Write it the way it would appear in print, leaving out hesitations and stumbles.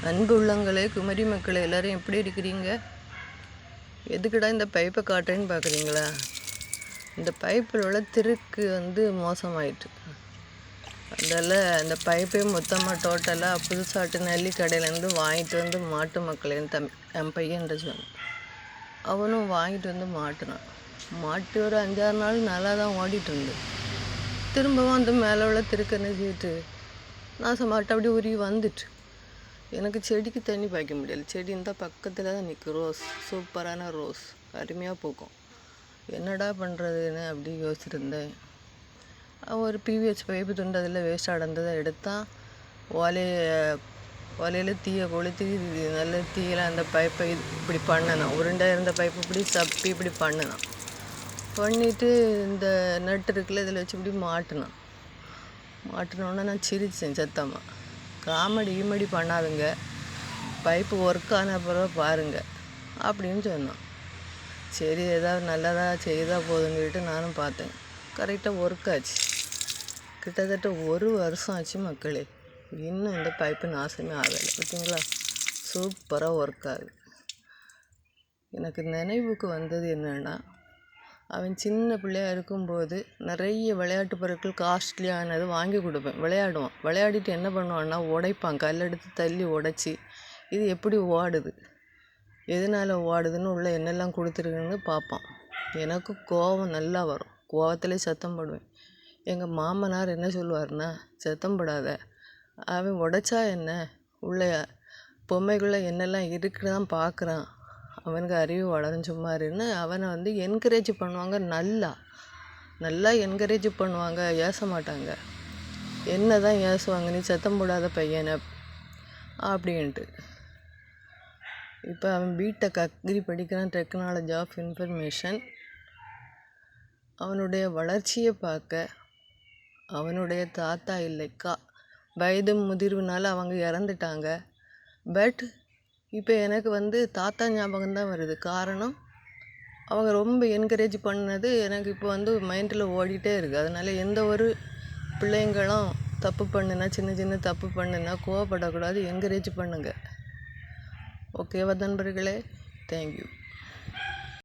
அன்பு உள்ளங்களே, குமரி மக்களே, எல்லோரும் எப்படி இருக்கிறீங்க? எதுக்குடா இந்த பைப்பை காட்டுறேன்னு பார்க்குறீங்களா? இந்த பைப்பில் உள்ள திருக்கு மோசமாயிட்டு. அதில் அந்த பைப்பே மொத்தமாக டோட்டலாக புதுசாட்டு நெல்லி கடையிலேருந்து வாங்கிட்டு மாட்டு மக்களேன்னு என் பையன்ட்ட சொன்னான். அவனும் வாங்கிட்டு மாட்டினான். மாட்டி ஒரு 5-6 நாள் நல்லா தான் ஓடிட்டு இருந்து. திரும்பவும் மேலே உள்ள திருக்கு என்ன செய்யிட்டு நாசமாட்டு அப்படி உருவி வந்துட்டு. எனக்கு செடிக்கு தண்ணி பாய்க்க முடியல. செடி இருந்தால் பக்கத்தில் தான் நிற்கும். ரோஸ், சூப்பரான ரோஸ், அருமையாக பூக்கும். என்னடா பண்ணுறதுன்னு அப்படி யோசிச்சுருந்தேன். ஒரு பிவிஹெச் பைப்பு துண்டு அதில் வேஸ்ட் அடந்ததை எடுத்தான். ஒலையில் தீயை கொளுத்தி நல்ல தீயில் அந்த பைப்பை இப்படி பண்ணினான். உருண்டை இருந்த பைப்பு இப்படி சப்பி இப்படி பண்ணினான். பண்ணிவிட்டு இந்த நட்டு இருக்குல்ல இதில் வச்சு இப்படி மாட்டினோன்னே நான் சிரித்தேன் சத்தமாக. காமெடி பண்ணாதுங்க, பைப்பு ஒர்க் ஆன பிறகு பாருங்கள் அப்படின்னு சொன்னான். சரி, ஏதாவது நல்லதாக செய்தால் போதுன்னு சொல்லிட்டு நானும் பார்த்தேன். கரெக்டாக ஒர்க் ஆச்சு. கிட்டத்தட்ட 1 வருஷம் ஆச்சு மக்களே. இன்னும் இந்த பைப்பு நாசமே ஆகலை. பார்த்தீங்களா, சூப்பராக ஒர்க் ஆகுது. எனக்கு நினைவுக்கு வந்தது என்னென்னா, அவன் சின்ன பிள்ளையாக இருக்கும்போது நிறைய விளையாட்டு பொருட்கள் காஸ்ட்லியானது வாங்கி கொடுப்பேன். விளையாடுவான். விளையாடிட்டு என்ன பண்ணுவான்னா உடைப்பான். கல்லெடுத்து தள்ளி உடைச்சி இது எப்படி ஓடுது, எதனால் ஓடுதுன்னு உள்ள என்னெல்லாம் கொடுத்துருக்குன்னு பார்ப்பான். எனக்கு கோபம் நல்லா வரும். கோபத்திலே சத்தம் போடுவேன். எங்கள் மாமனார் என்ன சொல்லுவார்னா, சத்தம் போடாத, அவன் உடைச்சா என்ன, உள்ள பொம்மைக்குள்ளே என்னெல்லாம் இருக்குன்னு தான் பார்க்குறான், அவனுக்கு அறிவு வளரும், சும்மாருன்னு அவனை என்கரேஜ் பண்ணுவாங்க. நல்லா என்கரேஜ் பண்ணுவாங்க, ஏச மாட்டாங்க. என்ன தான் ஏசுவாங்க, நீ சத்தம் போடாத பையனை அப்படின்ட்டு. இப்போ அவன் பிடெக் அக்ரி படிக்கிறான், டெக்னாலஜி ஆஃப் இன்ஃபர்மேஷன். அவனுடைய வளர்ச்சியை பார்க்க அவனுடைய தாத்தா இல்லைக்கா வயது முதிர்வுனால அவங்க இறந்துட்டாங்க. பட் இப்போ எனக்கு தாத்தா ஞாபகம்தான் வருது. காரணம், அவங்க ரொம்ப என்கரேஜ் பண்ணது எனக்கு இப்போ மைண்டில் ஓடிட்டே இருக்குது. அதனால் எந்த ஒரு பிள்ளைங்களும் தப்பு பண்ணுனா, சின்ன தப்பு பண்ணுனா கோவப்படக்கூடாது, என்கரேஜ் பண்ணுங்கள். ஓகேவா நண்பர்களே? தேங்க்யூ.